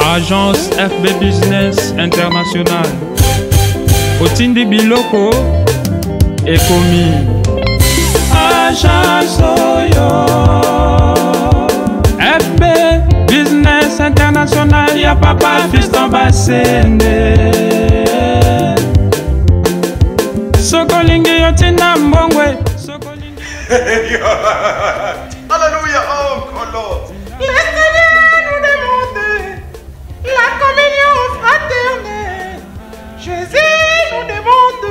Agence FB Business International. Otindi Biloko Ekomi. Agence Oyo FB Business International. Ya papa fiston basende. Sokolingi yotina mbongwe. Sokolingi. Alléluia, oh Lord. Le Seigneur nous demande la communion fraternelle. Jésus nous demande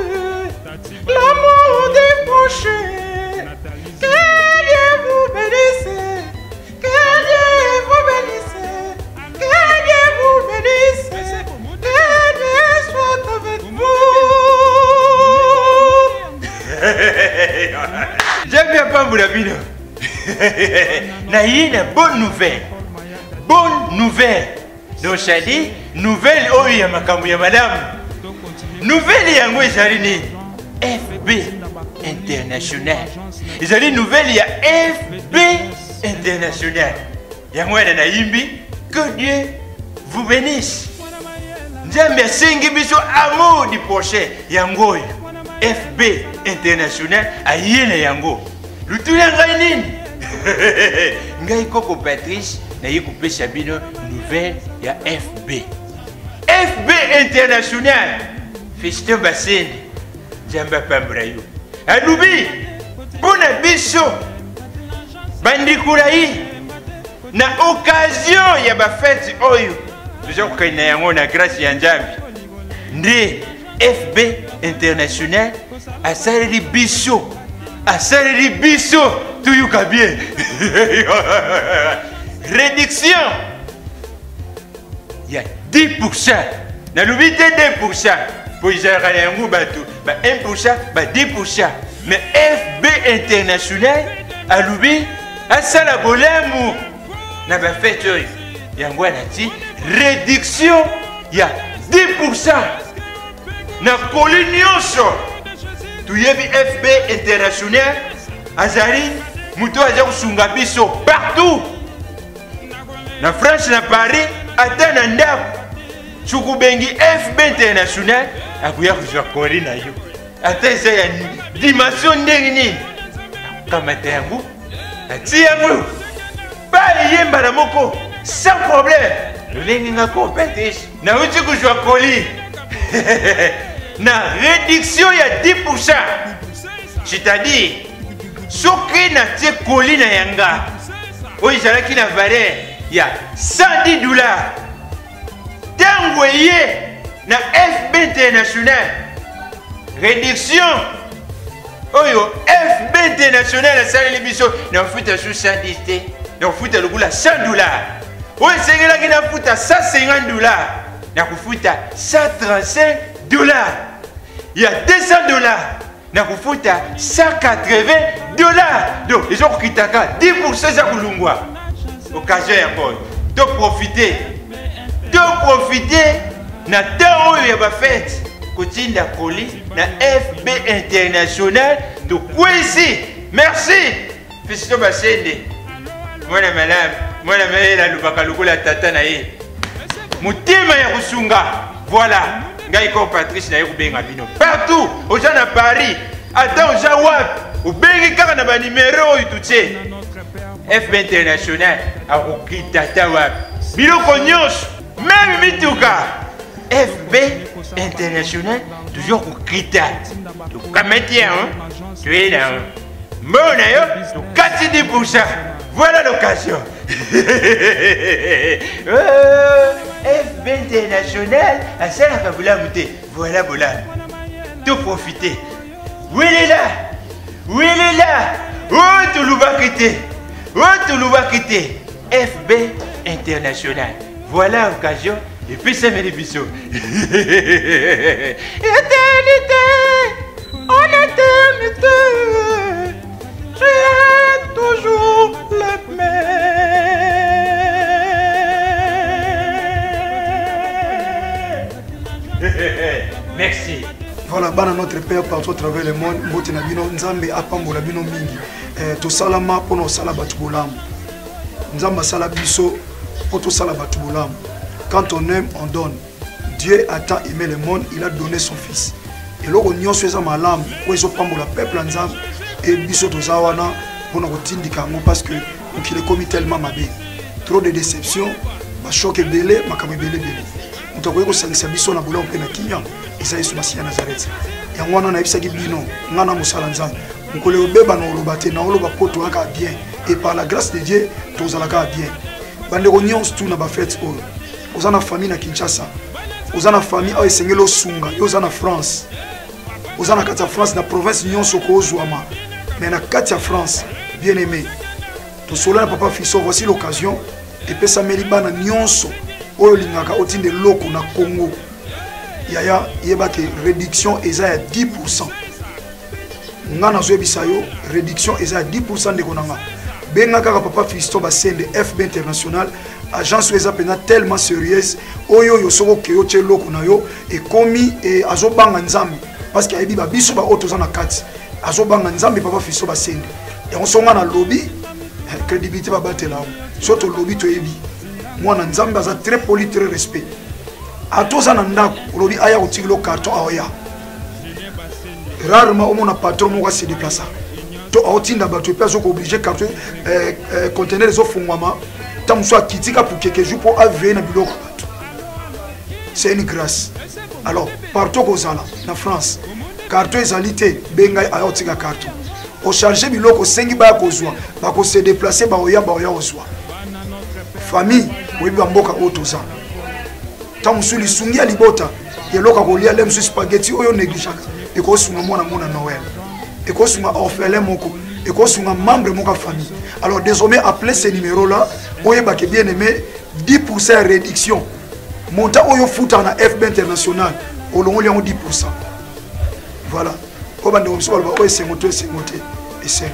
l'amour des prochains. Que Dieu vous bénisse. Que Dieu vous bénisse. Que Dieu vous bénisse. Que Dieu soit avec vous. J'aime bien pas Moulabino. Na une bonne nouvelle. Bonne nouvelle. Donc j'ai dit nouvelle oh ya makambo ya madame. Nouvelle yango ezali FB International. Ezali nouvelle ya FB International. Yango na yimbi que Dieu vous bénisse. Nzambe asengi biso amour du prochain yango FB International ayene yango. Lutula ngai nini? Ngai koko Patrice na yiko pesa bino nouvelle ya FB. FB International. Fiston Basende. Jamba Pambrayo. Anubi. Bona biso. Bandikulayi. Na occasion ya ba fête oyo. Toujours ko na yango na grâce ya Nzambe. Ndi FB International asaleli biso. Asaleli biso tuyuka bien. Réduction. Il y a 10%. Na lubite 2%. Pour les yango batu. 1%, 10%. Mais FB International a lubi asala bolemu. Na ba fête yango anati réduction. Il y a 10%. Na koliniosho. Tuyebi FB International azari muto aza kusunga biso partout na France na Paris ata na ndako chukubengi FB International akuya kuzwa kori na yo ata eza ya dimension ndenge nini kama tangu ati yango ba yemba na moko sans problème lolengi nga compétition na uti kuzwa kori na réduction ya 10%. C'est-à-dire, ce qui n'a pas de colis na yanga, où il y a valeur, il y a $110. Tant na FB International, réduction, oyo FB International, ça les biso, na futa sous 110, na futa le goût à $100. Oui, c'est là qui na futa $150, na futa $135. Il y a $200. Na kufuta $180. Donc, ils ont quitté 10% za kulungwa. Occasion ya bon. Donc profiter. Na temps oyo ya ba fête. Kotinda koli na FB International. Donc quoi ici? Merci. Fiston Basende. Mwana madame, mwana mela lubaka lokola tata na ye. Mutima ya kusunga. Voilà. Ngai ko Patrice na yobenga bino partout aux gens à Paris attends aux gens wap au bengi kaka na ba numéro ututse FB International a okita ta wap biloko nyos même mituka FB International toujours okita to kametia tu es là mbona yo to 40%. Voilà l'occasion. FB International à celle qui voulait monter. Voilà, voilà. Tout profiter. Où il est là? Où il est là? Où tu l'as quitté? Où tu l'as quitté? FB International. Voilà l'occasion. Et puis ça met les bisous. Éternité, en éternité, j'ai toujours le même. Merci. Voilà, bana notre Père partout à travers le monde, Motina Bino, Nzambe apambola bino mingi. To salama pono sala batu bolamu. Nzamba sala biso poto sala batu bolamu. quand on aime, on donne. Dieu a tant aimé le monde, il a donné son fils. Et là, on y a fait ma lame, où ils ont pas le peuple ensemble, et biso tozawana, pour nous tindika parce que il est commis tellement ma bé. Trop de déceptions, ma choc est belé, ma camé belé belé. On t'a dit que ça biso na boulot pe na kinya, et ça est sur Nazareth. Et on a eu ça qui bino, on a musalanza. On connaît le bébé dans le bâtiment, dans le bâtiment tout va bien. Et par la grâce de Dieu, tout va bien. Bande réunions tout na ba fête olo. Aux ana famille na Kinshasa. Aux ana famille au Sengelo Sunga, aux ana France. Aux ana kata France na province Nyon Soko Zouama. Mais na kata France, bien aimé. Tout cela papa Fisso, voici l'occasion et peut s'améliorer na Nyonso. Oyo lingaka otinde loko na Congo. Yaya yeba que réduction est à 10%. Ngana zo bisayo réduction est à 10% de konanga. Benga kaka papa Fisto basende FB International agence weza pena tellement sérieuse oyo yo soko ke yo tshelo kuna yo et komi et azobanga nzambe parce que ayebi ba biso ba otoza na kati azobanga nzambe papa Fisto basende et on songa na lobby crédibilité ba batela surtout lobby to yebi mwana nzambe aza très poli très respect atoza na ndako lobby aya otikilo carton aoya rarement on a patron mo se déplacer to autinda bato pe azo obligé carton conteneur les ofungwama tant soit kitika pour quelques jours pour aver na biloko bato c'est une grâce alors partout kozala na France carton ezalité benga ayotika carton au charger biloko sengi ba kozwa ba ko se déplacer ba oya ozwa famille oui mboka otoza tant sur lisungi libota yeloka kolia lem sur spaghetti oyo négligeaka et ko sunga mona Noël et ko sunga orphelin moko et ko sunga membre moka famille alors désormais appelez ce numéro là oyeba ke bien aimé 10% réduction monta oyo futa na FB International olongo liango 10%. Voilà ko bande omso balba oyo sengote et sen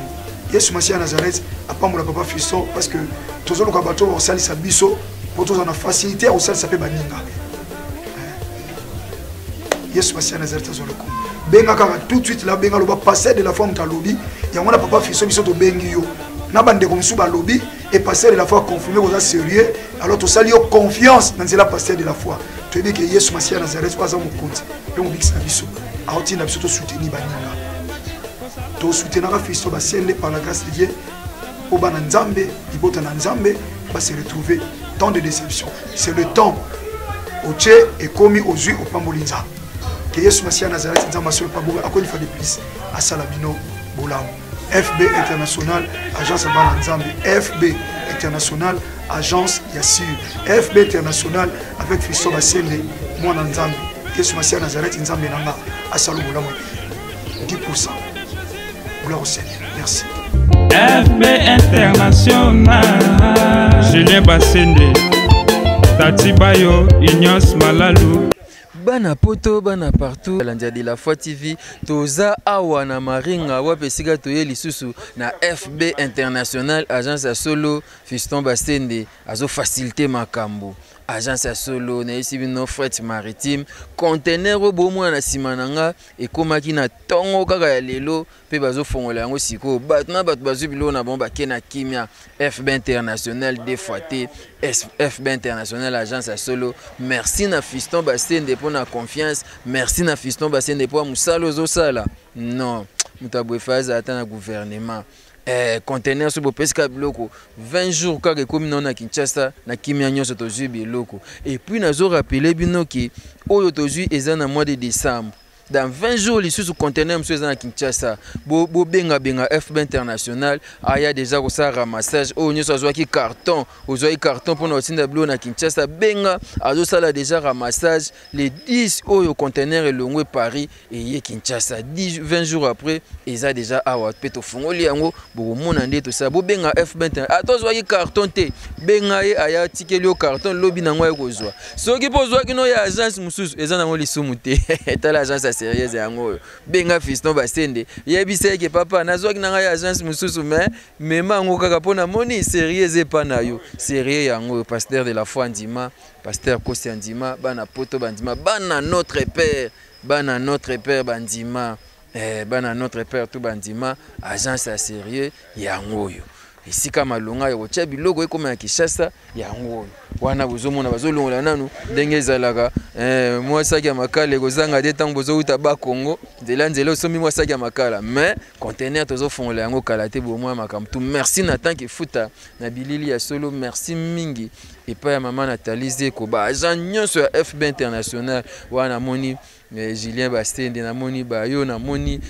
Yesu Masia Nazareth apambola papa Fisto parce que tozolo ka bato o salisa biso pour toza na facilité o salisa pe baninga Yesu Masia Nazareth tozolo ko benga kaka tout de suite là benga lo ba passer de la forme ta lobby ya ngona papa Fisto biso to bengi yo na bande ko msuba lobby et passer de la foi confirmé aux sérieux alors to sali yo confiance dans la passer de la foi to dit que Yesu Masia Nazareth pas mon compte donc bikisa biso a oti na biso to soutenir baninga to soutenir ka Fisto ba sende par la grâce de Dieu au bana nzambe ibota na nzambe va se retrouver tant de déception c'est le temps au tché et commis aux yeux au pambolinza que Yesu Masia Nazareth nzamba sur paboga encore une fois de plus à Salabino Bolam FB International agence bana nzambe FB International agence Yassir FB International avec Fisto Basende mwana nzambe Yesu Masia Nazareth nzambe nanga à Salabino 10%. Merci. FB International Julien Basende Tati Bayo Ignos Malalu Bana poto bana partout landia de la foi TV toza awa na maringa wapesika toye lisusu na FB International agence ya solo Fiston Basende azo faciliter makambo agence ya solo na ici bino fret maritime conteneur bomo na simananga e komaki na tongo kaka ya lelo pe bazo fongola yango siko bat na bat bazo bilo na bomba kena kimia FB International défoité FB International agence ya solo merci na Fiston Basende pour na confiance merci na Fiston Basende pour musalo zo sala non mutabwe faza ata na gouvernement conteneur sur pesca biloko 20 jours kaka komi na Kinshasa na kimia nyonso tozui biloko et puis nazo rappeler bino ki oyo tozui eza na mois de décembre dans 20 jours les sous conteneur monsieur eza na Kinshasa bo benga FB International aya déjà ko sa ramassage o nyonso azwaki carton ozwaki carton pour na otinda bilo na Kinshasa benga azo sala déjà ramassage les 10 oyo conteneur elongwe Paris et ye Kinshasa 20 jours après eza déjà awa peto fongoli yango bo mona nde to sa bo benga FB International atozwaki carton te benga ye aya tikeli o carton lobi na ngwa ekozwa soki pozwaki no ya agence mususu eza na ngoli sumu te tala agence sérieuse yango benga Fiston Basende yebisa ke papa nazwaki na ngai agence mususu mais mango kaka pona moni sérieuse pa na yo sérieux yango pasteur de la foi ndima pasteur Kosi ndima bana poto bandima bana notre père bana notre père tout bandima agence à sérieux yango yo esika malonga ya kotia biloko ekoma ya Kinshasa yango wana bozomona bazolongola nanu ndenge ezalaka mwasaki ya makala ekozanga te ntango bozouta bakongo nzela osomi mwasaki ya makala mais conteneur tozofongola yango kala te bomwa makambo tu. Merci na tanke futa na bilili ya solo, merci mingi epai ya mama Nathalie Zeko ba agent nyonso ya FB International wana moni Julien Bastende na moni bayo na moni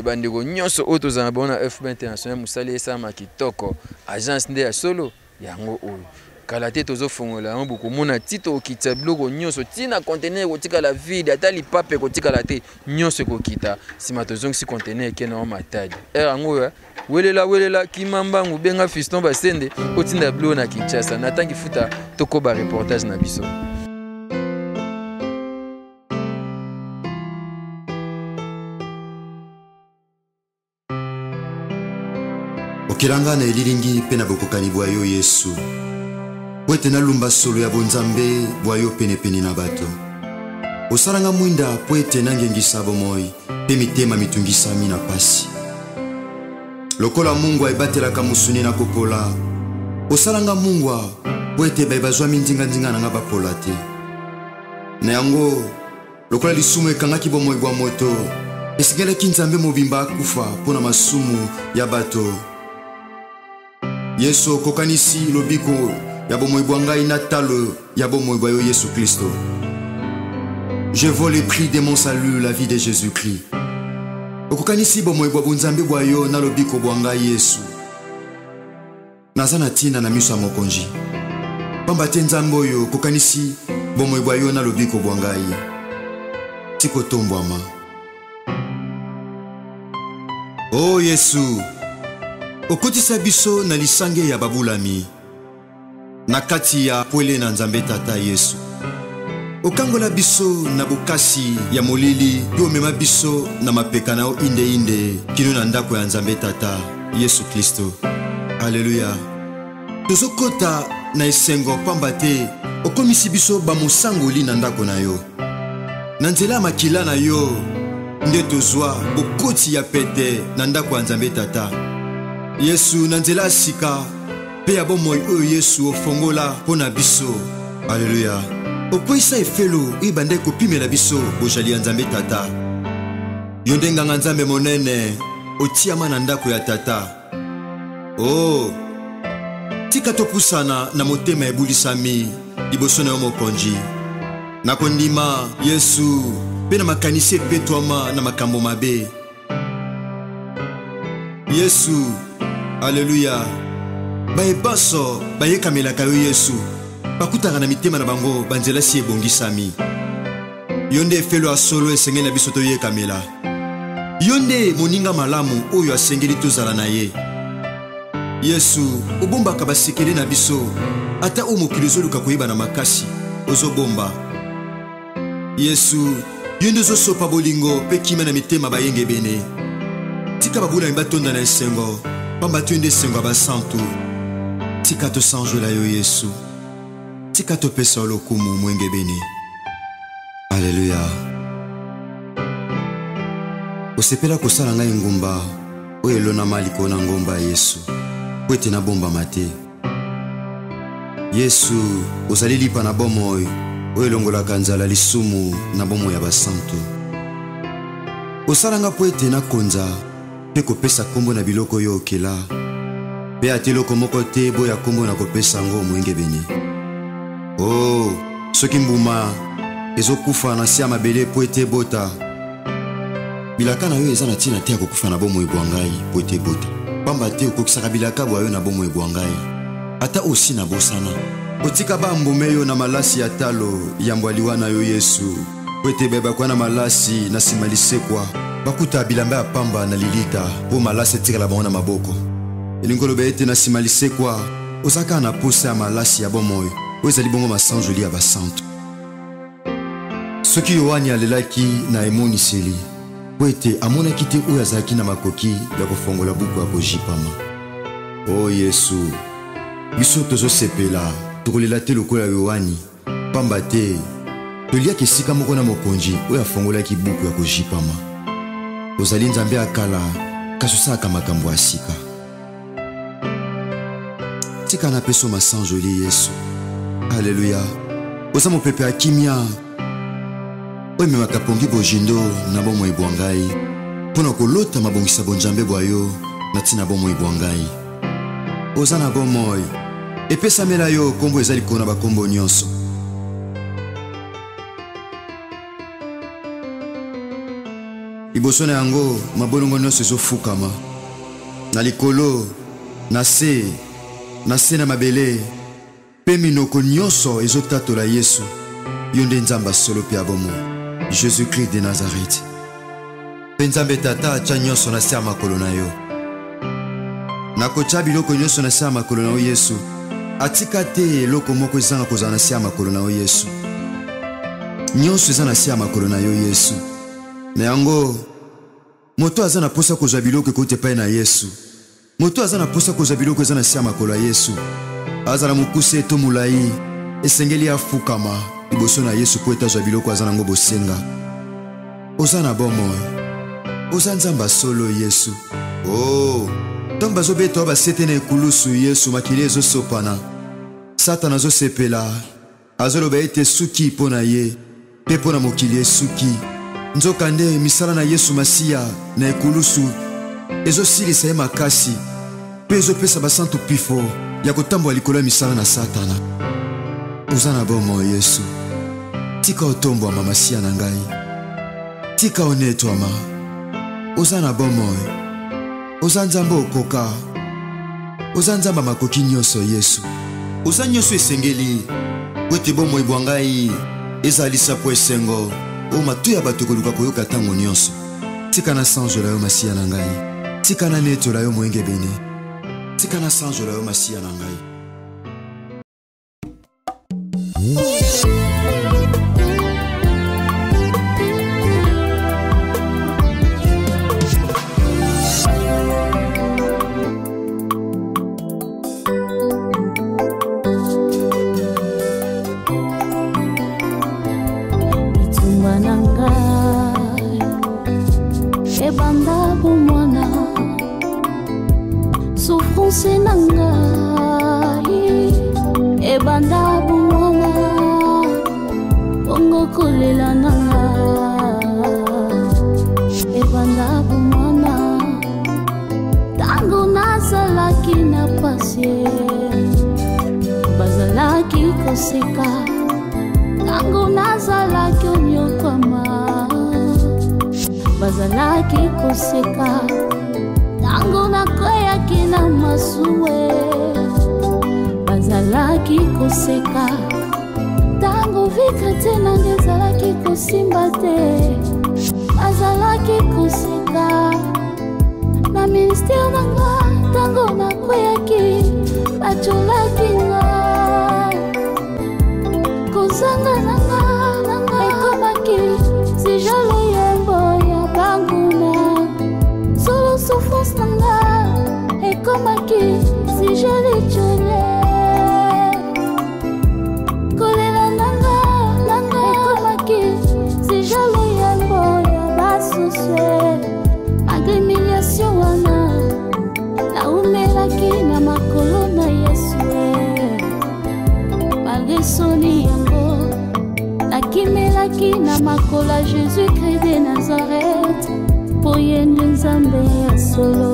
bandeko nyonso oyo tozala bona FB International musali esama kitoko agence nde ya solo yango oyo kala te tozofongola yango bokomona tito okita biloko nyonso tina conteneur kotikala vide ata lipape kotikala te nyonso ekokita nsima tozongisi conteneur ekene wa matadi yango welela kimambangu benga Fiston Basende otinda biloko na Kinshasa natangi futa tokoba reportage na biso. Okilanga na elilingi pe na bokokani bwa yo Yesu wete na lumba solo ya bonzambe bwa yo penepene na bato osalanga mwinda po ete nangengisa bomoi pe mitema mitungisami na pasi lokola Mungu aibatelaka musuni na kopola osalanga Mungu po ete bazwa mindinga nanga bapola te na yango lokola lisumu ekangaki bomoi bwa moto esigelaki nzambe mobimba akufa pona masumu ya bato Yesu kokanisi lobiko ya bomoi bwa ngai na talo ya bomoi bwa yo Yesu Kristo. Je vole le prix de mon salut, la vie de Jésus-Christ. Okokanisi bomoi bwa bunzambe bwa yo na lobiko bwa ngai Yesu. Nazana tina na miso mokonji. Pamba te nzambe oyo kokanisi bomoi bwa yo na lobiko bwa ngai. Tiko tombwama. Oh Yesu, okotisa biso na lisange ya babulami na kati ya pwele na nzambe tata Yesu. Okangola biso na bokasi ya molili yo mema biso na mapeka na inde kino na ndako ya nzambe tata Yesu Kristo. Alleluia. Tozokota na esengo pamba te okomisi biso bamosangoli na ndako na yo. Na nzela makila na yo nde tozwa bokoti ya pete na ndako ya nzambe tata Yesu na nzela sika pe ya bomoi oyo Yesu ofongola pona biso. Alleluia. Okwisa efelo ibande kopimela biso bojali ya nzambe tata. Yonde nganga nzambe monene otiama na ndako ya tata. Oh, tika topusana na motema ebulisami liboso na yo mokonji. Nakondima Yesu pe na makanisi epetwama na makambo mabe. Yesu, alleluia. Baebaso bayekamelaka yo Yesu bakutaka na mitema na bango banzela si ebongisami. Yonde efelo asolo esengeli na biso toyekamela. Yonde moninga malamu oyo asengeli tozala na ye. Yesu obombaka basekeli na biso ata o mokili ozoluka koyeba na makasi ozobomba. Yesu yonde ozosopa bolingo pe kima na mitema bayenge bene. Tika babulami batonda na esengo pamba tu yonde esengo ya basantu. Tika tosanjola yo Yesu. Tika topesa lokumu mwenge bene. Alleluia. Osepela kosala ngai ngumba oyo elona maliko na ngomba Yesu kwete na bomba mate. Yesu ozali lipa na bomoi oyo elongolaka nzala lisumu na bomoi ya basantu. Osalanga po ete nakonza pe kopesa kombo na biloko yo okela pe ateloko moko te boya kombo na kopesa ngo mwenge bene. Oh, soki mbuma ezokufa na si ya mabele po ete bota bilaka na yo eza na ntina te ya kokufa na bomoi bwa ngai po ete bota pamba te okokisaka bilaka bwa yo na bomoi bwa ngai ata osi na bosana. Otika bambume yo na malasi ya talo ya mbwaliwa na yo Yesu po ete bebakwa na malasi na nsima lisekwa bakuta bilamba ya pamba na lilita po malasi etikala bango na maboko. Elingi oloba ete na nsima lisekwa ozaka na posa ya malasi ya bomoi oyo ezali bongo masanjoli ya basantu. Soki Yohani alelaki na emoniseli po ete amonaki te oyo azalaki na makoki ya kofongola buku ya kojipama. O Yesu, biso tozosepela tokolela te lokola Yohani pamba te toliaki esika moko na mokonzi oyo afongolaki buku ya kojipama. Ozali nzambe akala kasi osalaka makambo ya sika. tika na peso masanjoli Yesu. Alléluia. Oza mon pepe akimia. Oye me makapongi bojindo na bomo ibwangai. Pona kolota mabongisa bonjambe boyo na tina bomo ibwangai. Oza na bomo. Epesa mela yo kombo ezali kona bakombo nyonso. Liboso na yango mabolongo nyonso ezofukama. Na likolo, na se na mabele, pe minoko nyonso ezotatola Yesu. Yonde nzamba solo pe abomo. Jésus-Christ de Nazareth. Pe nzambe tata acha nyonso na se ya makolo na yo. Nakotia biloko nyonso na se ya makolo na yo Yesu. Atika te eloko moko ezanga kozala na se ya makolo na yo Yesu. Nyonso eza na se ya makolo na yo Yesu. Na yango moto aza na posa kozwa biloko ekoti epai na Yesu. Moto aza na posa kozwa biloko eza na se ya makolo ya Yesu. Aza na mokuse to molai esengeli afukama liboso na Yesu po ete azwa biloko aza nango bosenga. Oza na bomoi. Oza nzamba solo Yesu. Oh, ntango bazobeta basete na ekulusu Yesu makili ezosopana. Satana azosepela. Azoloba ete suki mpo na ye mpe mpo na mokili esuki. Nzokande misala na Yesu Masiya na ekulusu ezosilisa ye makasi mpe ezopesa basantu pifo ya kotambola likolo ya misala na Satana. Oza na bomo Yesu. Tika otombwama Masiya na ngai. Tika onetwama. Oza na bomo. Oza nzambe okoka. Oza nzamba makoki nyonso Yesu. Oza nyonso esengeli wete bomo ibwangai ezalisa po esengo. O matuya bato koluka koyoka tango nyonso. Tika na sanjola yo Masiya na ngai. Tika na netola yo moenge bene. Tika na sanjola yo Masiya na ngai. Ebanda bomwana souffrance nangai ebanda bomwana bongo kolela nanga ebanda bomwana tango nazalaki na pasie bazalaki koseka tango nazalaki onyokama bazalaki koseka tango nakweyaki na masuwe bazalaki koseka tango vikre te nanga ezalaki kosimba te bazalaki koseka na ministere nanga tango nakweyaki bacholaki nga kozanga nanga ekomaki si jalo yembo solo souffrance nanga ekomaki si je l'ai kolela nanga ekomaki si je loyembo ya basuswe agremiliation wana naumelaki na makolo na Yesu malgré soni yango nakimelaki na makolo ya Jésus-Christ de Nazareth po yende nzambe ya solo.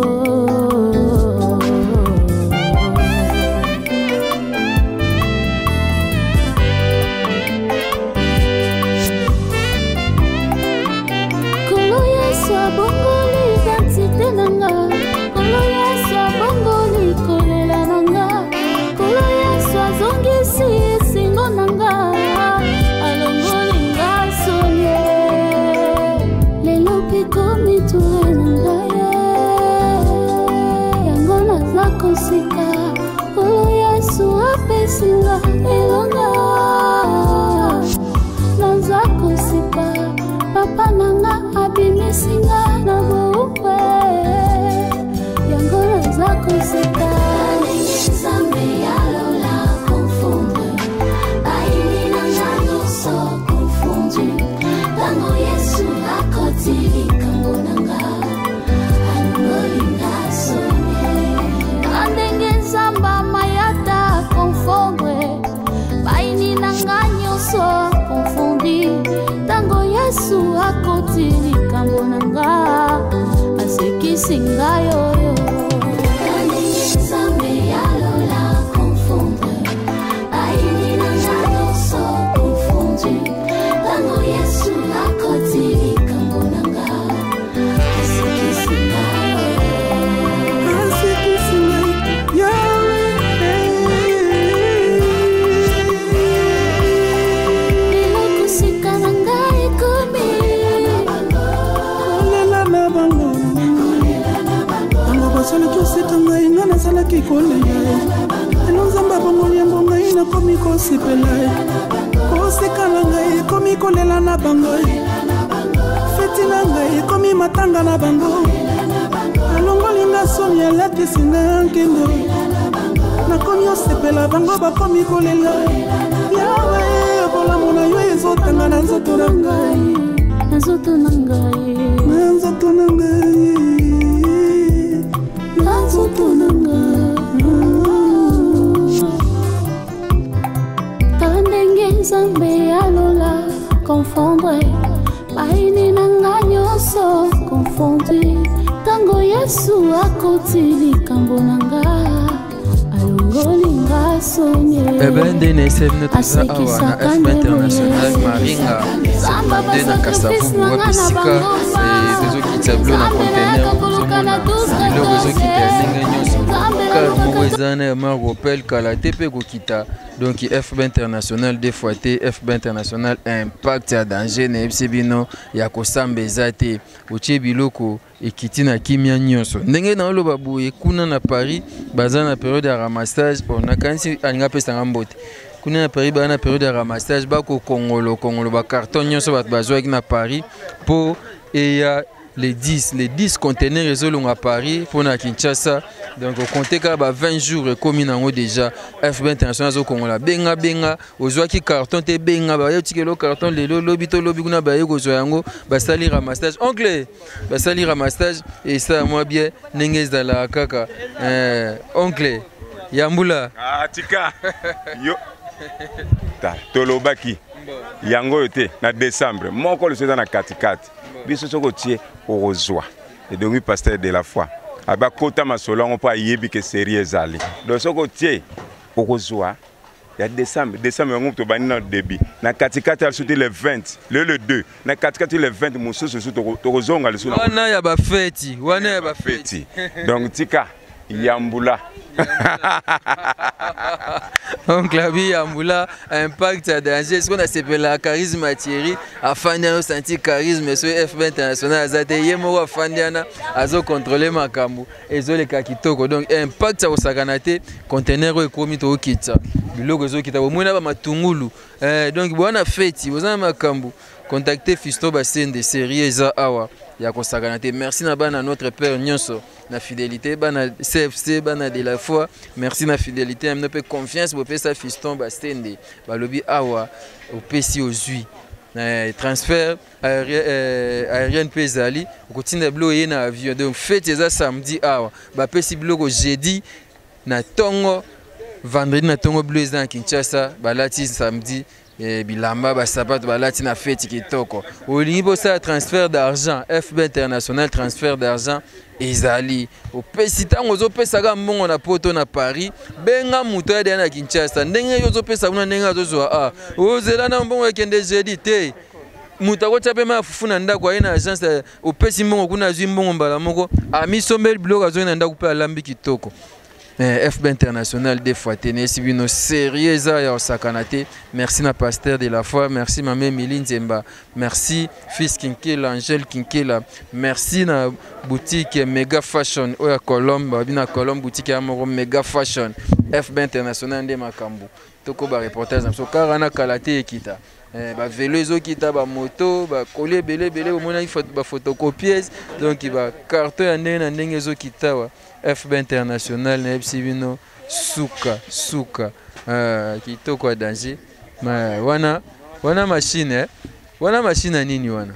Kolo Yesu abongoli identité nanga, kolo Yesu abongoli kolela nanga, kolo Yesu azongisi esingo nanga, alongoli nga sonye lelo pe komi tule nanga ye nyonso akofondi ntango yesu akoti likambo na nga asekisi ngai oyo ndenge nzambe yalola confondre baini na nga nyonso confondi ntango yesu akoti likambo na nga asekisi ngai oyo asekisi ngai yawe salaki oseka ngai nga nazalaki kolela elo nzambe abongoli yango ngai nakomi kosepela koseka na ngai ekomi kolela na bango feti na ngai ekomi matanga na bango alongoli nga soni alatisi ngai nkendo nakomi osepela bango bakomi kolela yawe bolamu na yo ezotanga na nzoto na ngai na nzoto na ngai na nzoto na ngai tala ndenge nzambe alola confondre baini na nga nyonso confondi ntango yesu akoti likambo na nga alongoli nga sonye asekisaka ndemo maringa 72 na kasavubu wapisika tozokita blo na contener ozomona biloko ezokita ndenge nyonso kala moko eza na maropel kala te mpe kokita donc FB international deux fois te FB international impact ya danger na yebisi bino ya kosamba eza te otie biloko ekiti na kimia nyonso ndenge na oloba boye kuna na Paris baza na période ya ramassage na kanisi alinga pesanga mbote kuna na Paris baza na période ya ramassage bako kongolo ba carton nyonso bato bazwaki na Paris po eya les 10 conteneurs ezolonga à Paris pour na Kinshasa donc au compter ka ba 20 jours comme nango déjà FB international zo kongola benga ozwaki carton te benga ba yotiki lo carton lelo lobito lobi kuna ba yeko zo yango ba sali ramassage oncle ba sali ramassage et ça moi bien nengeza la kaka oncle Yambula tika yo ta tolobaki yango yote na décembre moko le soza na katikati biso soko tie orozwa et donc pasteur de la foi aba kota masolo on pas yebi que sérieux ezali donc soko tie orozwa ya décembre on to bani na début na katikati al sauter le 20 le 2 na katikati le 20 mususu to rozonga le suna wana ya ba feti wana ya ba feti donc tika Yambula donc la vie Yambula impact à danger ce qu'on a s'appelle la charisme Thierry afanya senti charisme sur FB international azate yemo afanya azo contrôler makambu ezo le kakitoko donc impact à osakanate conteneur ekomi to kitsa biloko ezo kita bomona ba matungulu donc bona feti bozana makambu contacter Fiston Basende série eza awa ya kosakanate merci na bana notre père nyonso na fidélité bana CFC bana de la foi merci na fidélité amna pe confiance bo pesa Fiston Basende balobi awa opesi ozui transfert aérien pezali kotinda blo ye na avion donc fête eza samedi awa ba pesi bloko jeudi na tongo vendredi na tongo blo eza na Kinshasa balati samedi bilamba basapato balati na fête kitoko olingi bosa transfert d'argent FB international transfert d'argent ezali opesi tango ozopesaka mbongo na poto na Paris benga muto ya na Kinshasa ndenge yozopesa kuna ndenge azozwa ozela na mbongo ekende jeudi te muto akotia pe mafufu na ndako aye na agence opesi mbongo kuna azwi mbongo mbala moko amisombeli biloko azoi na ndako pe alambi kitoko FB international des fois tenesi bino sérieux ya osakanate merci na pasteur de la foi merci maman Miline Zemba merci fils Kinkela Angel Kinkela merci na boutique Mega Fashion oya Colombe bina Colombe boutique ya moro Mega Fashion FB international nde makambu toko ba reportage na so karana kalate ekita ba vélo ezokita ba moto ba coller belé omona ba photocopieuse donc ba carton ya ndenge na ndenge ezokita wa FB international na ebsibino suka kitoko danger wana machine wana machine nini wana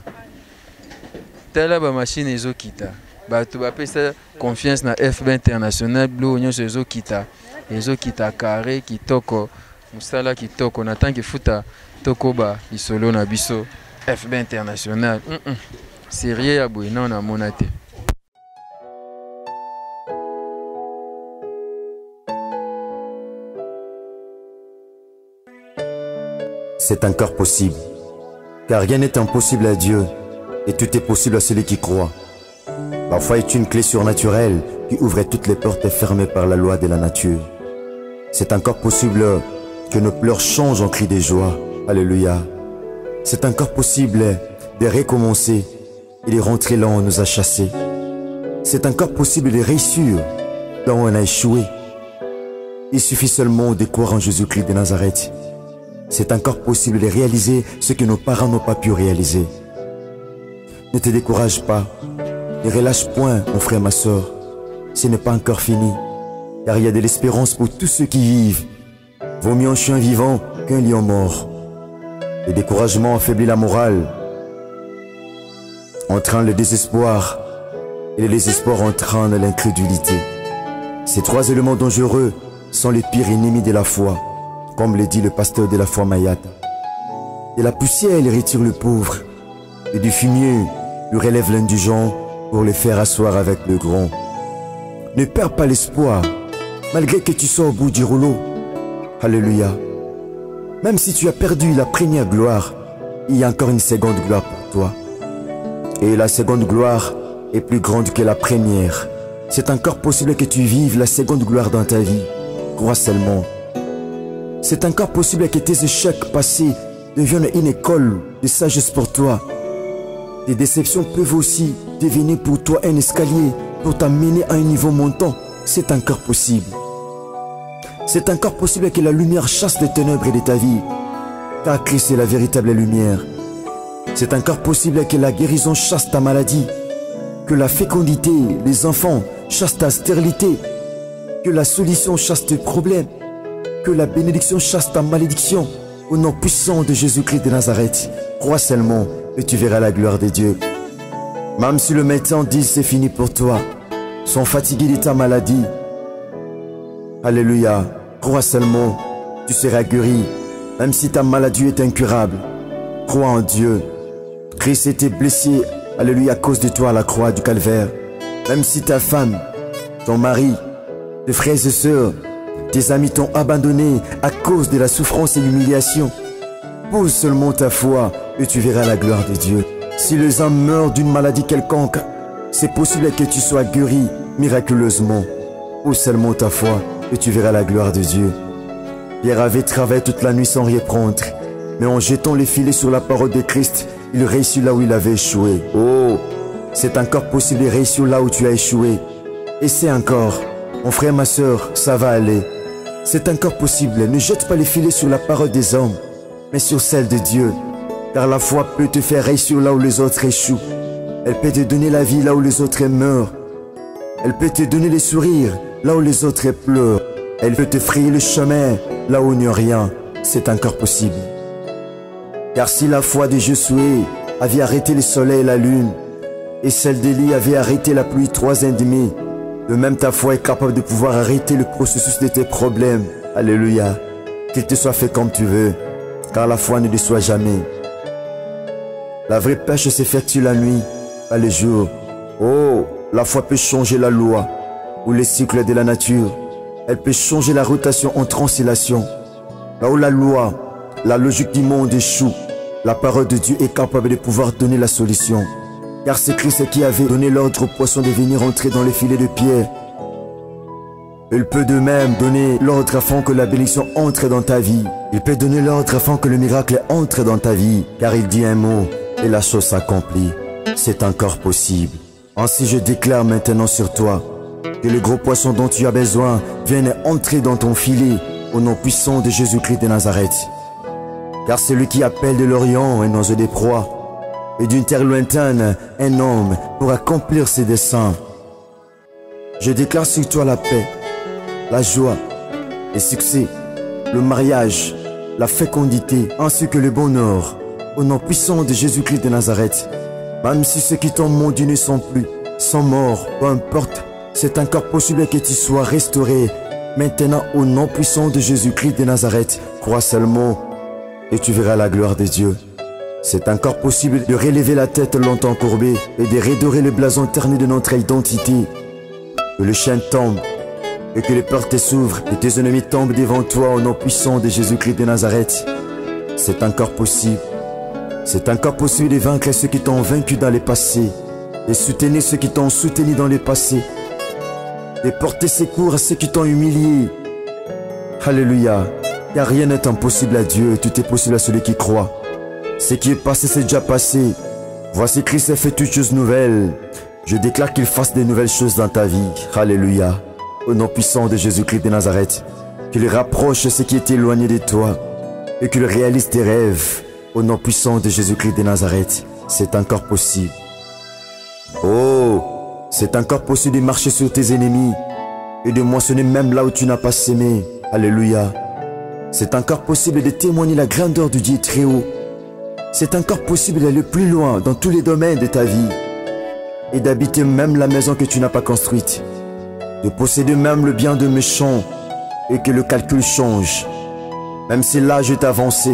tala ba machine ezokita bato bapesa confiance na FB international blue nyonso ezokita carré kitoko musala kitoko na tanki futa tokoba isolo na biso FB International. Sérieux ya boye na mona te. C'est encore possible, car rien n'est impossible à Dieu, et tout est possible à celui qui croit. Parfois est une clé surnaturelle qui ouvre toutes les portes fermées par la loi de la nature. C'est encore possible que nos pleurs changent en cris de joie. Alléluia. C'est encore possible de recommencer et de rentrer là où on nous a chassés. C'est encore possible de réussir là où on a échoué. Il suffit seulement de croire en Jésus-Christ de Nazareth. C'est encore possible de réaliser ce que nos parents n'ont pas pu réaliser. Ne te décourage pas. Ne relâche point, mon frère, ma soeur. Ce n'est pas encore fini. Car il y a de l'espérance pour tous ceux qui vivent. Vaut mieux un chien vivant qu'un lion mort. Le découragement affaiblit la morale, entraîne le désespoir, et le désespoir entraîne l'incrédulité. Ces trois éléments dangereux sont les pires ennemis de la foi, comme le dit le pasteur de la foi Mayata. De la poussière, il retire le pauvre, et du fumier, il relève l'indigent pour le faire asseoir avec le grand. Ne perds pas l'espoir, malgré que tu sois au bout du rouleau. Alléluia. Même si tu as perdu la première gloire, il y a encore une seconde gloire pour toi. Et la seconde gloire est plus grande que la première. C'est encore possible que tu vives la seconde gloire dans ta vie. Crois seulement. C'est encore possible que tes échecs passés deviennent une école de sagesse pour toi. Tes déceptions peuvent aussi devenir pour toi un escalier pour t'amener à un niveau montant. C'est encore possible. C'est encore possible que la lumière chasse les ténèbres de ta vie, car Christ est la véritable lumière. C'est encore possible que la guérison chasse ta maladie, que la fécondité, les enfants, chasse ta stérilité, que la solution chasse tes problèmes, que la bénédiction chasse ta malédiction. Au nom puissant de Jésus-Christ de Nazareth, crois seulement et tu verras la gloire de Dieu. Même si le médecin dit c'est fini pour toi, sont fatigués de ta maladie. Alléluia, crois seulement, tu seras guéri, même si ta maladie est incurable. Crois en Dieu. Christ était blessé, alléluia, à cause de toi à la croix du calvaire. Même si ta femme, ton mari, tes frères et sœurs, tes amis t'ont abandonné à cause de la souffrance et l'humiliation, pose seulement ta foi et tu verras la gloire de Dieu. Si les hommes meurent d'une maladie quelconque, c'est possible que tu sois guéri miraculeusement. Pose seulement ta foi et tu verras la gloire de Dieu. Pierre avait travaillé toute la nuit sans reprendre, mais en jetant les filets sur la parole de Christ, il réussit là où il avait échoué. Oh, c'est encore possible de réussir là où tu as échoué. Et c'est encore, mon frère, ma soeur, ça va aller. C'est encore possible, ne jette pas les filets sur la parole des hommes, mais sur celle de Dieu. Car la foi peut te faire réussir là où les autres échouent. Elle peut te donner la vie là où les autres meurent. Elle peut te donner les sourires là où les autres pleurent. Elle peut te frayer le chemin là où il n'y a rien. C'est encore possible. Car si la foi de Josué avait arrêté le soleil et la lune, et celle d'Élie avait arrêté la pluie 3 ans et demi, de même ta foi est capable de pouvoir arrêter le processus de tes problèmes. Alléluia. Qu'il te soit fait comme tu veux, car la foi ne déçoit jamais. La vraie pêche s'effectue la nuit, pas le jour. Oh, la foi peut changer la loi ou les cycles de la nature. Elle peut changer la rotation en translation. Là où la loi, la logique du monde échoue, la parole de Dieu est capable de pouvoir donner la solution. Car c'est Christ qui avait donné l'ordre aux poissons de venir entrer dans les filets de pierre. Il peut de même donner l'ordre afin que la bénédiction entre dans ta vie. Il peut donner l'ordre afin que le miracle entre dans ta vie. Car il dit un mot et la chose s'accomplit. C'est encore possible. Ainsi je déclare maintenant sur toi que le gros poisson dont tu as besoin vienne entrer dans ton filet au nom puissant de Jésus-Christ de Nazareth. Car celui qui appelle de l'Orient un oiseau des proies et d'une terre lointaine un homme pour accomplir ses desseins. Je déclare sur toi la paix, la joie, le succès, le mariage, la fécondité ainsi que le bonheur au nom puissant de Jésus-Christ de Nazareth. Même si ceux qui t'ont maudit ne sont plus, sont morts, peu importe, c'est encore possible que tu sois restauré maintenant au nom puissant de Jésus-Christ de Nazareth. Crois seulement et tu verras la gloire de Dieu. C'est encore possible de relever la tête longtemps courbée et de redorer le blason terni de notre identité. Que le chêne tombe et que les portes s'ouvrent et tes ennemis tombent devant toi au nom puissant de Jésus-Christ de Nazareth. C'est encore possible. C'est encore possible de vaincre ceux qui t'ont vaincu dans le passé, de soutenir ceux qui t'ont soutenu dans le passé, de porter secours à ceux qui t'ont humilié. Alléluia. Car rien n'est impossible à Dieu, tout est possible à celui qui croit. Ce qui est passé, c'est déjà passé. Voici Christ a fait toutes choses nouvelles. Je déclare qu'il fasse de nouvelles choses dans ta vie. Alléluia. Au nom puissant de Jésus-Christ de Nazareth, qu'il rapproche ce qui est éloigné de toi et qu'il réalise tes rêves. Au nom puissant de Jésus-Christ de Nazareth, c'est encore possible. Oh, c'est encore possible de marcher sur tes ennemis et de moissonner même là où tu n'as pas semé. Alléluia. C'est encore possible de témoigner la grandeur du Dieu très haut. C'est encore possible d'aller plus loin dans tous les domaines de ta vie et d'habiter même la maison que tu n'as pas construite, de posséder même le bien de méchant et que le calcul change. Même si l'âge est avancé,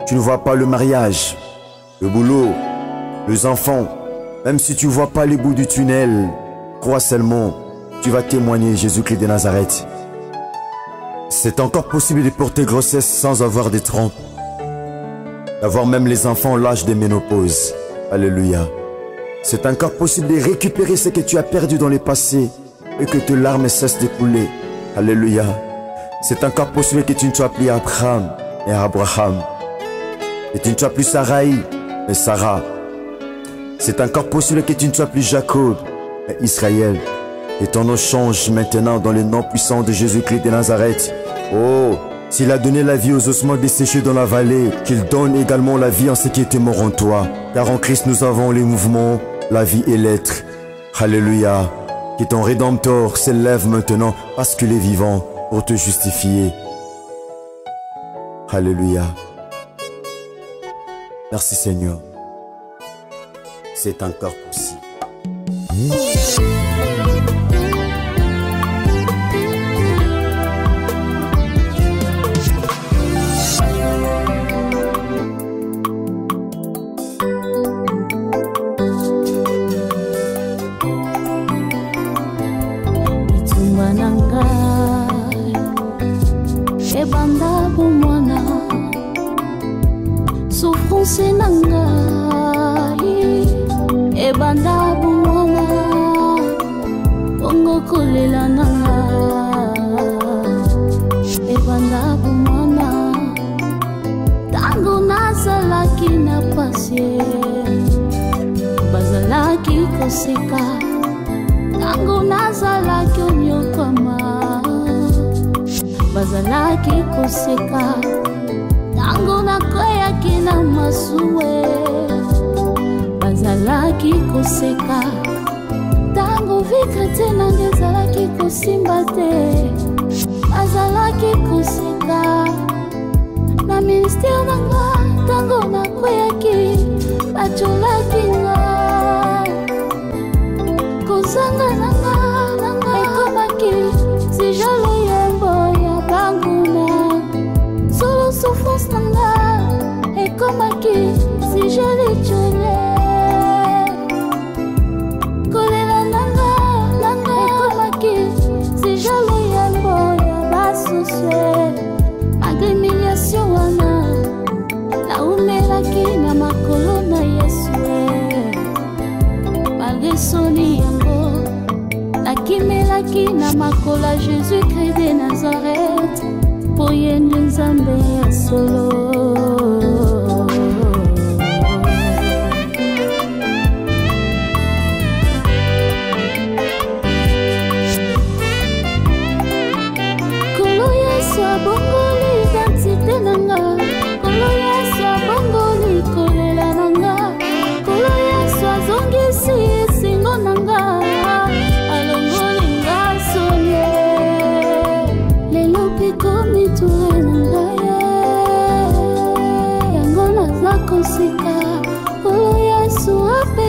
tu ne vois pas le mariage, le boulot, les enfants, même si tu ne vois pas les bouts du tunnel, crois seulement, tu vas témoigner Jésus-Christ de Nazareth. C'est encore possible de porter grossesse sans avoir des trompes, d'avoir même les enfants à l'âge de ménopause. Alléluia. C'est encore possible de récupérer ce que tu as perdu dans le passé et que tes larmes cessent de couler. Alléluia. C'est encore possible que tu ne sois plus Abraham et Abraham, et tu ne sois plus Sarai mais Sarah. C'est encore possible que tu ne sois plus Jacob mais Israël, et ton nom change maintenant dans le nom puissant de Jésus-Christ de Nazareth. Oh, s'il a donné la vie aux ossements desséchés dans la vallée, qu'il donne également la vie en ce qui était mort en toi. Car en Christ nous avons les mouvements, la vie et l'être. Alléluia. Que ton Rédempteur s'élève maintenant parce qu'il est vivant pour te justifier. Alléluia. Merci Seigneur. C'est encore possible. Ebanda bumwana bongo kolela nanga ebanda bumwana tango nazalaki na pasie bazalaki koseka tango nazalaki onyokama bazalaki koseka tango nakweyaki na masuwe bazalaki koseka tango vikrete nange ezalaki kosimba te bazalaki koseka na ministere nanga tango nakweyaki bacholaki nga kozanga nanga ekomaki sijalo yembo ya banguna solo souffrance nanga ekomaki sijali chole agrimiliation wana naumelaki na makolo na Yesu malgré soni yango nakimelaki na makolo ya Jésus-Christ de Nazareth po ye nde Nzambe ya solo.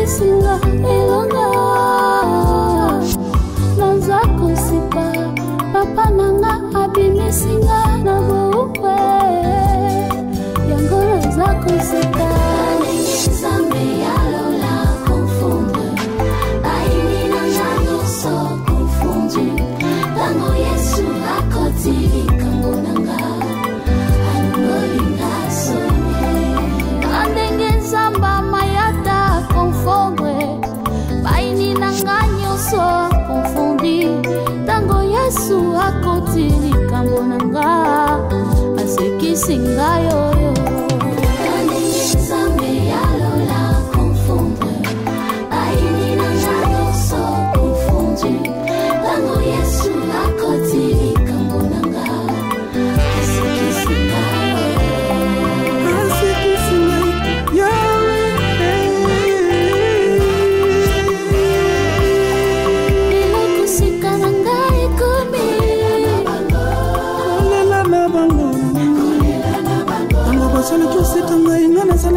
Singa elonga nanza kosipa papa nanga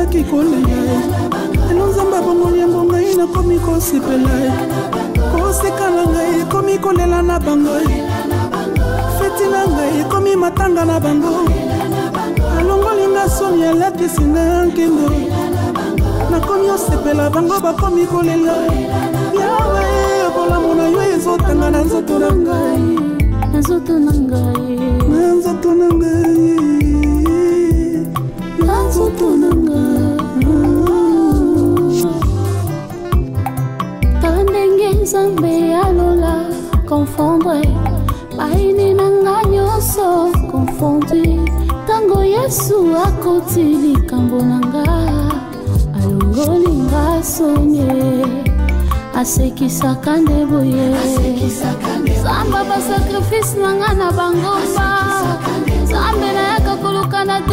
nazalaki kolela elo nzambe abongoli yango ngai nakomi kosepela koseka na ngai ekomi kolela na bango feti na ngai ekomi matanga na bango alongoli nga soni alatisi ngai nkembo nakomi osepela bango bakomi kolela yawe bolamu na yo ezotanga na nzoto na ngai na nzoto na ngai na nzoto na ngai na nzoto na ngai tala ndenge nzambe alola confondre baini na ngai nyonso confondu tango yesu akoti likambo na ngai alongoli nga sonye asekisaka nde boye zamba basakrifise na nga na bangomba zambe nayaka koluka na 12-14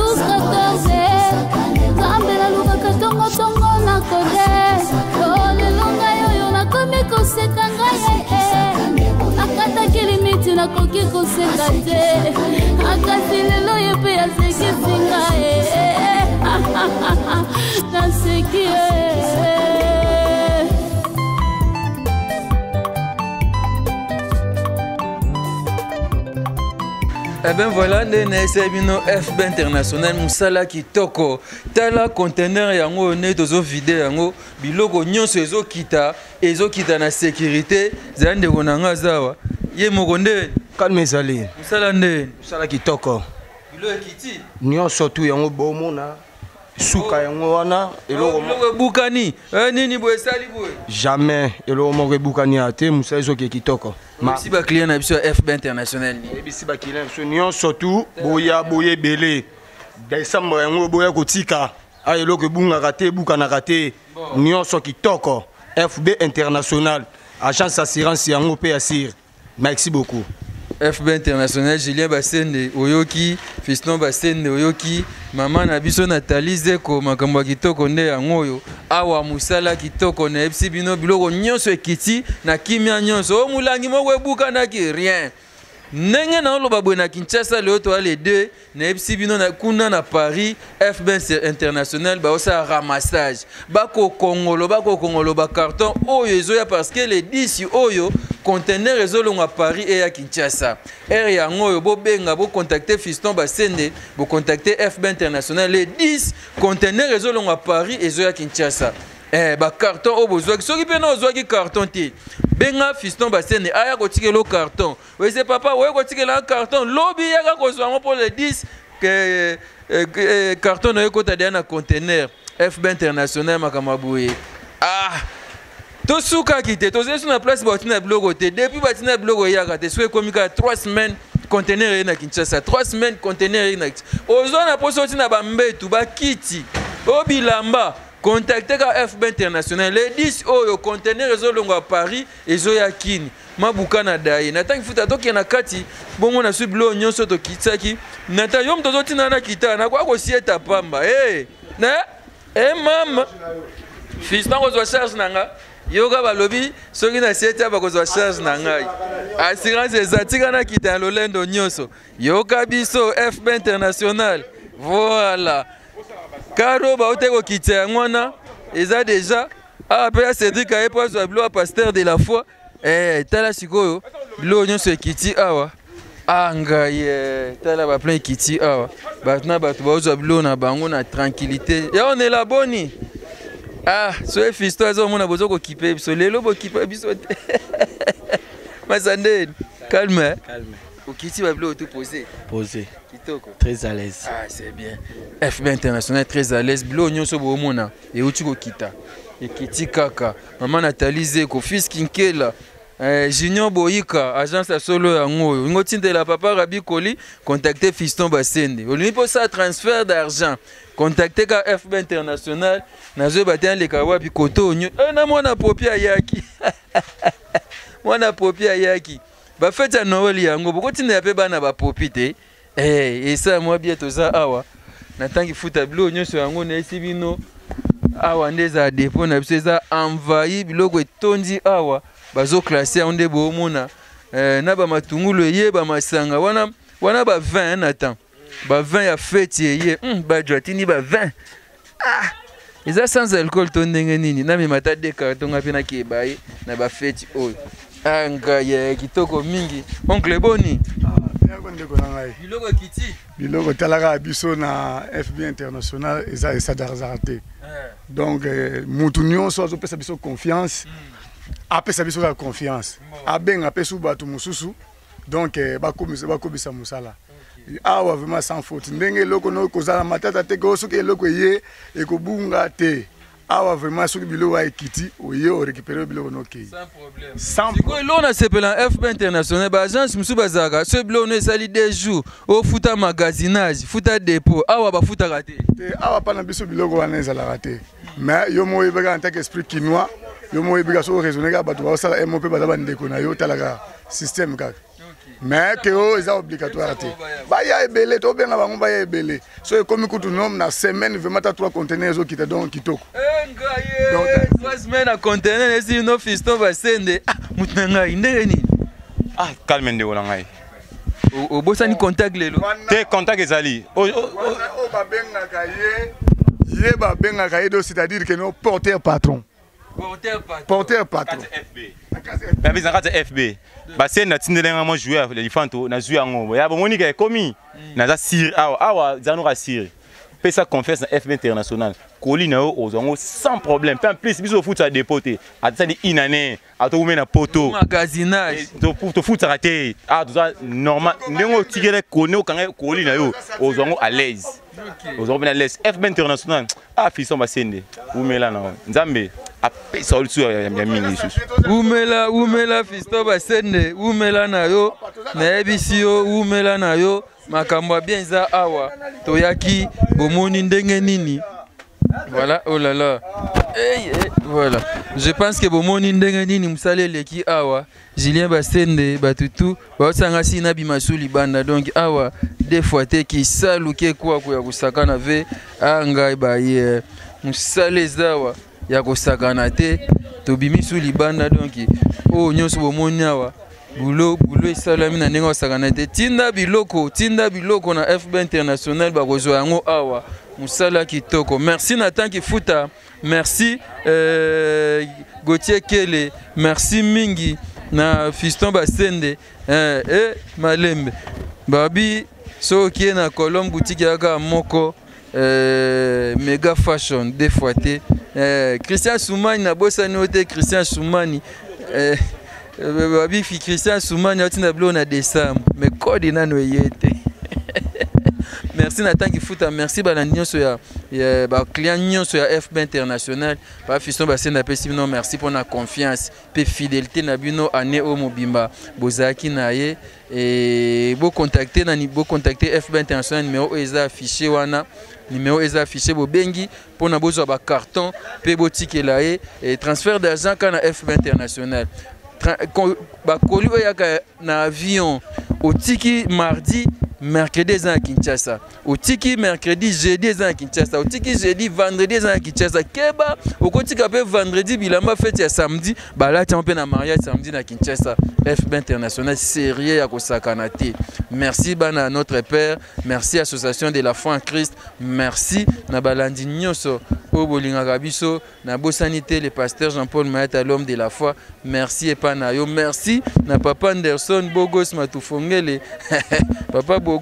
zambe nalukaka tongotongo na kode lelo ngai oyo nakomi koseka ngai nakataki limiti nakoki koseka te akasi lelo ye mpe asekisi ngai naseki Eh bien voilà, nous FB International Moussala Kitoko. Tala conteneur yango ne tozo vide yango biloko nyonso ezo kita na sécurité zande konanga zawa. Ye mokonde calme ezali. Moussala nde Moussala Kitoko. Bilo ekiti. Nyonso tu yango bomona. Suka yango wana eloko bukani nini boye sali boye jamais eloko moko bukani ate Moussa ezoki kitoko si ba client na biso FB International ni si ba client so nyonso tu boye belé décembre yango boya kotika a eloko bungaka te bukanaka te nyonso kitoko FB International agence assurance yango pe assure. Merci beaucoup. FB International, Julien Bassende, Oyoki, Fiston Bassende, Oyoki, Maman Nabiso Nathalie Zeko, Makambo Kitoko nde yangoyo, Awa Musala Kitoko na FC Bino biloko nyonso ekiti na kimia nyonso, o mulangi moko ebuka naki rien. Nenge na oloba bwe na Kinshasa le to ale 2 na FC Bino na kuna na Paris FB International ba osa ramassage bako Kongolo ba carton oyo ezoya parce que les 10 oyo conteneur ezolonga à Paris et à Kinshasa er yango oyo bo benga bo contacter Fiston Bassende bo contacter FB International les 10 conteneurs ezolonga à Paris ezoya Kinshasa ba carton o bozwa soki pe na ozwa ki carton te benga Fiston Bassende aya ko tikelo carton we c'est papa we ko tikela carton lobby ya ko zwa pour les 10 que carton na ko ta na conteneur FB International makamabouye tout ce qui était, tout ce na place batina blogo te depuis batina blogo ya kate soit comme 3 semaines conteneur na Kinshasa 3 semaines conteneur na ozona poso tina ba mbetu ba kiti obilamba contacter ka FB International les 10 oyo conteneur ezolongo à Paris ezoya kini mabuka na daye natangi futa toki na kati bongo na su blo nyonso to kitsaki nata yom tozo tina na kita na kwa ko sieta pamba na mama fils na kozwa charge nanga yoga balobi soki na sieta bakozwa charge na ngai assurance ezatika na kita lolendo nyonso yoka biso FB International voilà karo ba oteko kita ngwana eza déjà après Cédric a épouse à bloa pasteur de la foi tala sikoyo blo nyonso ekiti awa angaye tala ba plein ekiti awa batna batu ba blo na bango na tranquillité ya on est la boni so Fiston azo mona bozo ko kipe biso lelo bo kipe biso Mazande calme okiti ba blo tout posé kitoko très à l'aise c'est bien FB International très à l'aise blo nyonso bo mona e uti ko kita ekiti kaka maman Nathalie Zeko fils Kinkela Junior Boyika agence à solo yango ngotindela papa Rabi Koli contacter Fiston Bassende oli pour ça transfert d'argent contacter ka FB International nazo batin le kawa bi koto onyo na mwana popi ayaki mwana popi ayaki ba feta Noël yango bokotinda pe bana ba popi te et ça moi bien toza awa natangi futa blo nyonso yango na esibino awa ndeza dépôt na biso eza envahi biloko etondi awa bazo classer onde bo mona na ba matungulu ye ba masanga wana ba 20 na temps ba 20 ya fête ye ba jotini ba 20 eza sans alcool to ndenge nini na memata de carton ngapi na kebaye na ba fête oyo anga ya kitoko mingi oncle Boni ndeko na ngai biloko kiti biloko talaka biso na FB international eza d'argent donc mutu nyonso azopesa biso confiance apesa biso la confiance abenga pesu bato mususu donc bakobisa musala awa vraiment sans faute ndenge loko no kozala matata te ko soki loko ye ekobunga te awa vraiment soki biloko ekiti oye o récupérer biloko no ki sans problème sans ko lona sepela FB international ba agence musu bazaka ce biloko no esali 2 jours au futa magasinage futa dépôt awa ba futa raté awa pana biso biloko wana ezala raté mais yo mo yebeka en tant qu'esprit quinois yo mo yebeka so raisonner ka bato ba sala MOP bazaba ndeko na yo talaka système kaka mais que c'est obligatoire. Baya ebele to benga bango baya ebele. So comme kutu nom na semaine vraiment 3 conteneurs qui te donc kitoko. Donc 3 semaines à conteneur et si no fiston va sende mutanga ndenge nini. Calme ndeko na ngai. O bosa ni contact lelo. Te contact ezali. O ba benga kaye. Ye ba benga kaye do c'est-à-dire que no porteur patron. Porteur patron. Mais biz na FB. Ba c'est na tindelenga mo jouer l'éléphant na jouer ngo. Ya bo monika komi na za sir awa zanu ka sir. Pesa confiance na FB international. Koli na o zongo sans problème. Peu en plus biso foot à dépoter. Atali inane atokume na poto. Magasinage. To foot raté. Doza normal. Ndengo tigere kone okanga koli na yo ozongo à l'aise. Ozongo na l'aise. FB international. Fisson basende. Umela na Nzambe. Apesa olusu ya mingi susu. Umela fiston basende. Umela na yo. Na ebisi yo umela na yo. Makambo bien za awa toyaki bomoni ndenge nini. Voilà, oh là là. Voilà. Je pense que bomoni ndenge nini musale leki awa. Julien Basende batutu baosanga sina bimasuli banda donc awa des fois te ki saluke kwa ya kusakana ve anga ba ye musale zawa ya kusakana te to bimisuli banda donc oh nyonso bomoni awa bulo esalami na ndenge osakana te tinda biloko na FB international bakozwa yango awa musala kitoko. Merci Nathan Kifuta, merci Gauthier Kele, merci mingi na Fiston Basende Malembe babi so qui na Colombe boutique yaka moko Mega Fashion des fois te Christian Soumani na bossa note Christian Soumani babi fi Christian Soumani atina blo na décembre mais code nano yete. Merci Nathan Kifuta, merci balandinyo ya ba client nyonso ya FB international ba Fiston Basende pesi non merci pour la confiance pe fidélité na bino année au mobimba bozaki na ye et bo contacter FB international numéro eza affiché wana numéro eza affiché bo bengi pour na bozo ba carton pe botikela ye et transfert d'argent kana FB international ba koli oyaka na avion otiki mardi mercredi à Kinshasa, au tiki mercredi, jeudi à Kinshasa, au tiki jeudi, vendredi à Kinshasa, keba, au côté capé vendredi, bilamba fête à samedi, bah là tu as un peu na mariage samedi à Kinshasa, FB international sérieux à Kosakanate. Merci bana notre père, merci association de la foi en Christ, merci na balandi nyoso au bolinga kabiso, na bosanité le pasteur Jean-Paul Mayata l'homme de la foi, merci et panayo, merci na papa Anderson Bogos Matufongele, papa Bogos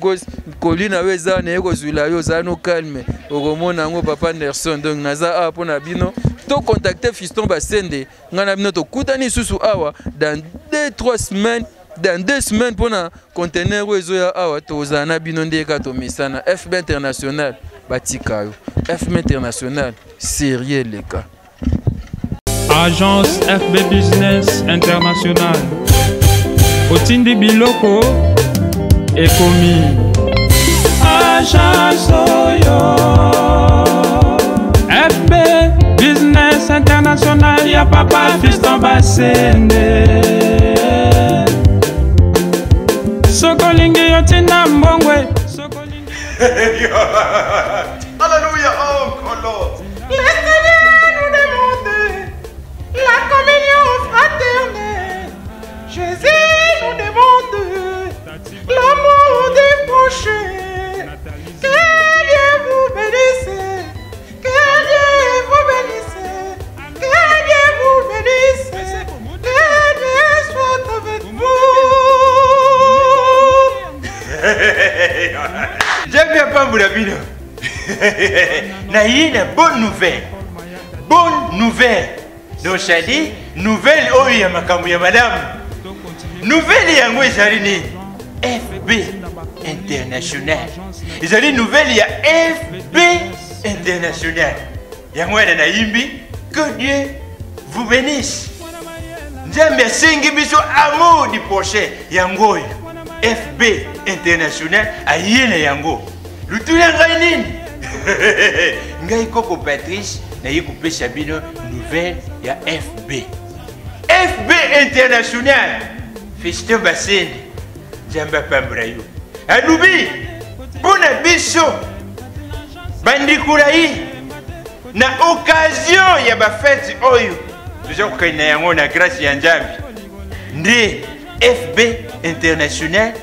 Colina weza na eko zula yo zano calme okomona ngo papa Anderson donc naza pour na bino to contacter Fiston Basende ngana bino to kutani susu awa dans 2-3 semaines dans 2 semaines pour na conteneur wezo ya awa to zana bino ndeka to misana FB international batika yo FB international sérieux les gars. Agence FB Business International Otindi Biloko Ekomi Agence Oyo FB Business International ya papa Fiston Basende Sokolingi yotina mbongwe Sokolingi Alléluia, oh Lord. Le Seigneur nous demande la communion fraternelle. Jésus nous demande l'amour des prochains. Que Dieu vous bénisse. Que Dieu vous pambula bino. Na une bonne nouvelle. Bonne nouvelle. Donc ça dit nouvelle oyo ya makambo ya madame. Nouvelle yango ezali ni FB International. Ezali nouvelle ya FB International. Yango na yimbi que Dieu vous bénisse. Nzambe asengi biso amour du prochain yango FB International ayena yango. Lutula ngai nini? Ngai Koko Patrice na yekupesa bino nouvelle ya FB. FB International. Fiston Basende. Nzambe apambula yo. Alubi pona biso bandikula yi na occasion ya ba fête oyo. Tuzo kokana yango na grâce ya Nzambe. Ndi FB International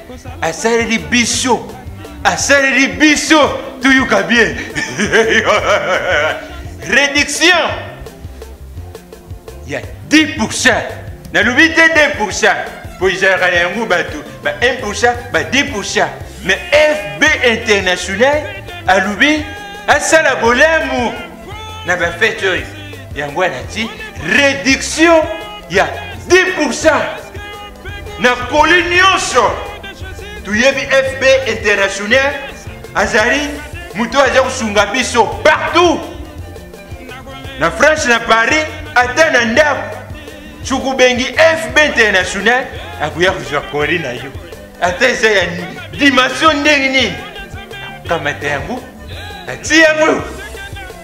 asaleli biso. Asaleli biso tuyuka bien. Réduction. Il y a 10%. Na lubite 2%. Pour Israël yango batu. Ba 1%, ba 10%. Mais FB International alubi asala bolemu na ba fête oyo. Yango anati réduction ya 10%. Na koli nyonso. Tuyebi FB International azali muto aza kusunga biso partout. Na France na Paris ata na ndako. Chukubengi FB International akuya kuzwa koli na yo. Ata eza ya dimension ndenge nini. Kamata yango ati yango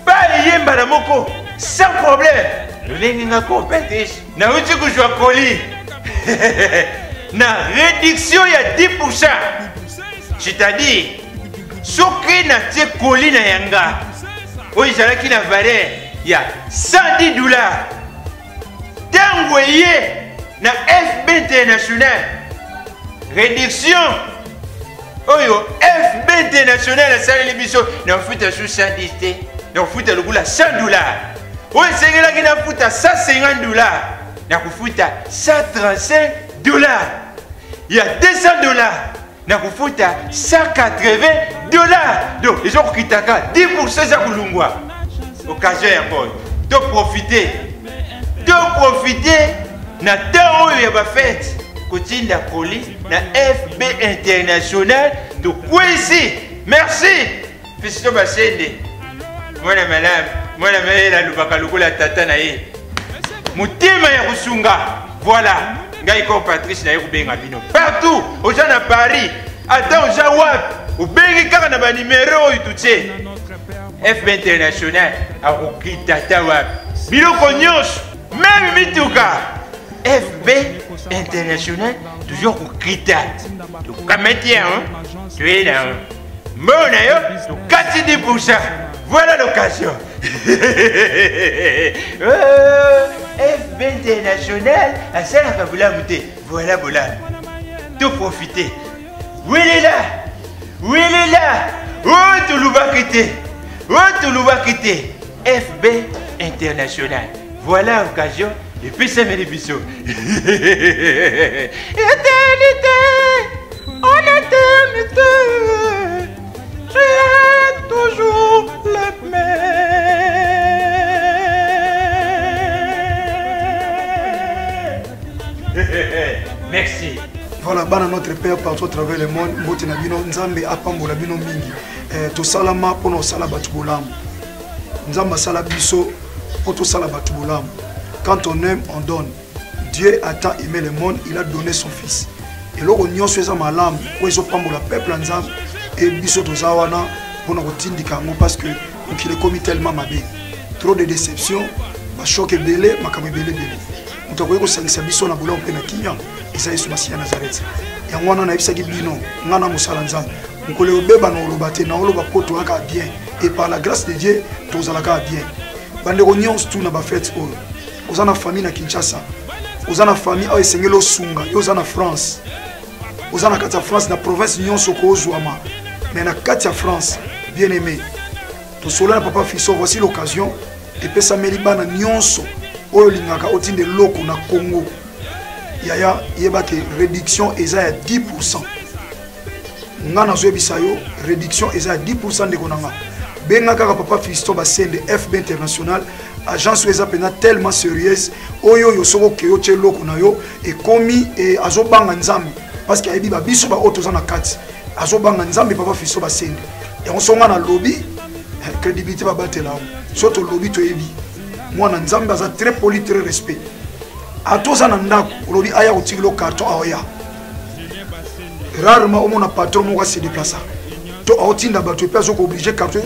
bali yemba na moko sans problème. Lolengi nga compétition. Na uti kuzwa koli. Na réduction ya 10%. C'est-à-dire soki na tie koli na yanga oyo ezalaki na valeur ya $110. Tango ye na FB International réduction oyo FB International asaleli biso na futa sur 110 te na futa lokula $100. Oyo esengelaki na futa $150 na kufuta $135. Il y a $200. Na kufuta $180. Donc, ils ont kitaka 10% za kulungwa. Occasion ya boy. De profiter. De profiter na temps oyo ya ba fête. Kotinda koli na FB International. Donc, ici. Merci. Fiston Basende. Mwana madame, mwana mela lubaka lukula tata na ye. Mutima ya kusunga. Voilà. Ngai Koko Patrice na yokubenga bino partout oza na Paris ata oza wapi ubengi kaka na ba numéro oyo tutie FB International akokita ta wapi biloko nyonso même mituka FB International toujours kokita tukameti hein tu es là mona yo tukati 10%. Voilà l'occasion. FB International à celle à Kabula Mouté. Voilà, voilà. Tout profiter. Oui, il est là. Oui, il est là. Oh, tout le va quitter. Oh, tout le va quitter. FB International. Voilà l'occasion. Et puis, ça met les bisous. Éternité. En éternité. J'ai toujours le même. Merci. Voilà, bana notre Père partout à travers le monde, mbote na bino nzambe apambola bino mingi. To salama pono sala batu bolamu. Nzamba sala biso poto sala batu bolamu. Quand on aime, on donne. Dieu a tant aimé le monde, il a donné son fils. Et loko nyonso eza malamu, ko ezo pambola peuple nzambe et biso tozawana pono kotindika ngo parce que on est commis tellement mabe. Trop de déception, ba choc belé, makambe belé belé. Mutakoye ko sangisa biso na bola mpe na kinya. Eza Yesu Masiya Nazareth. Yango wana na yebisaki bino ngana mosala nzambe. Mokole obeba na olobate na oloba poto aka bien et par la grâce de Dieu tozalaka bien. Bande ko nyonso tu na ba fête oyo. Ozana famille na Kinshasa. Ozana famille oyo esengelo sunga, yo ozana France. Ozana kati ya France na province nyonso ko ozwama. Mais na kati ya France, bien aimé. To sola na papa Fiso, voici l'occasion et pesa melibana nyonso oyo lingaka otinde loko na Congo. Yaya yeba que réduction eza ya 10%. nga nazoyebisa yo réduction eza ya 10% ndeko na nga benga kaka papa Fiston Basende FB International agence oyo eza mpena tellement sérieuse oyo yo soko ke yo tie eloko na yo ekomi azobanga nzambe parce que ayebi babiso baoyo toza na kati azobanga nzambe papa Fiston Basende yango so nga na lobi crédibilité babatela yango so tolobi toyebi mwana nzambe aza très poli très respect atoza na ndako olobi aya kotikilo carton aoya rarement omona patron moko se déplacer to aotinda bato epe azoka oblige carton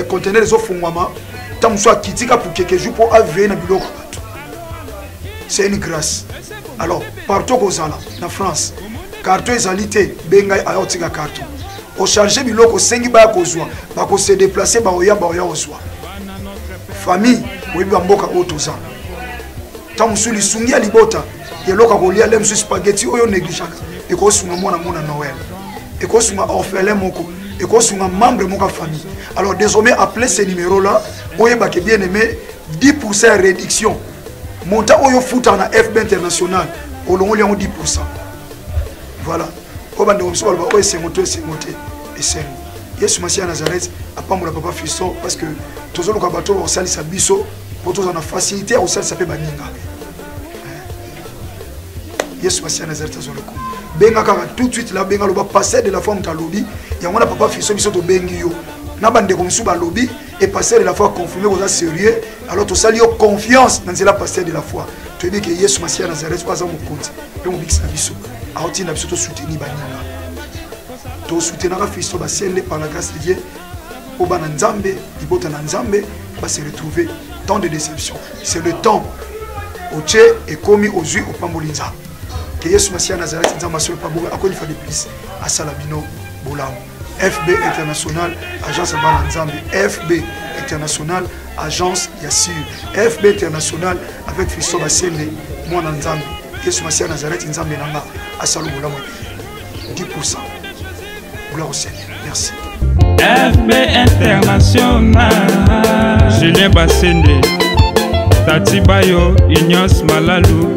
conteneur ezofungwama ta mosu akitika pour quelques jours pour aveye na biloko bato c'est une grâce alors partout kozala na France carton ezali te bengai aya otika carton ocharge biloko osengi baya kozwa bakose déplacer baoya kozwa famille oyebi bamboka oyo toza ta mosu lisungi ya libota yeloka kolia le mosu spaghetti oyo négligaka ekosunga mwana mona Noël ekosunga orphelin moko ekosunga membre moko famille alors désormais appelez ce numéro là oyeba ke bien aimé 10% réduction monta oyo futa na FB International olongoli yango 10% voilà obande omso balba oyo sengoto et sen Yesu Masia Nazareth apambola papa Fiston parce que tozoluka bato osalisa biso po tozana facilité à osalisa pe baninga Yesu Masia Nazareth azoloko benga kaka tout de suite là benga loba passer de la foi mta lobby yango na papa Fiston biso to bengi yo na bande ko msuba lobby et passer de la foi confirmé aux sérieux alors to sali yo confiance dans la passer de la foi tu dis que Yesu Masia Nazareth pas mon compte pe mo bikisa biso a otina biso to soutenir baninga to soutenir Fiston Basende par la grâce de Dieu au bana nzambe libota na nzambe va se retrouver dans des déceptions c'est le temps au tché et commis aux yeux au pambolinza que Yesu Masia Nazareth nzamba sur pambola akoni fa de plus à Salabino Bolam FB International agence bana nzambe FB International agence Yassir FB International avec Fiston Basende mwana nzambe Yesu Masia Nazareth nzambe nanga asalo bolam 10% gloire au Seigneur merci FB International Julien Basende Tati Bayo Ignace Malalou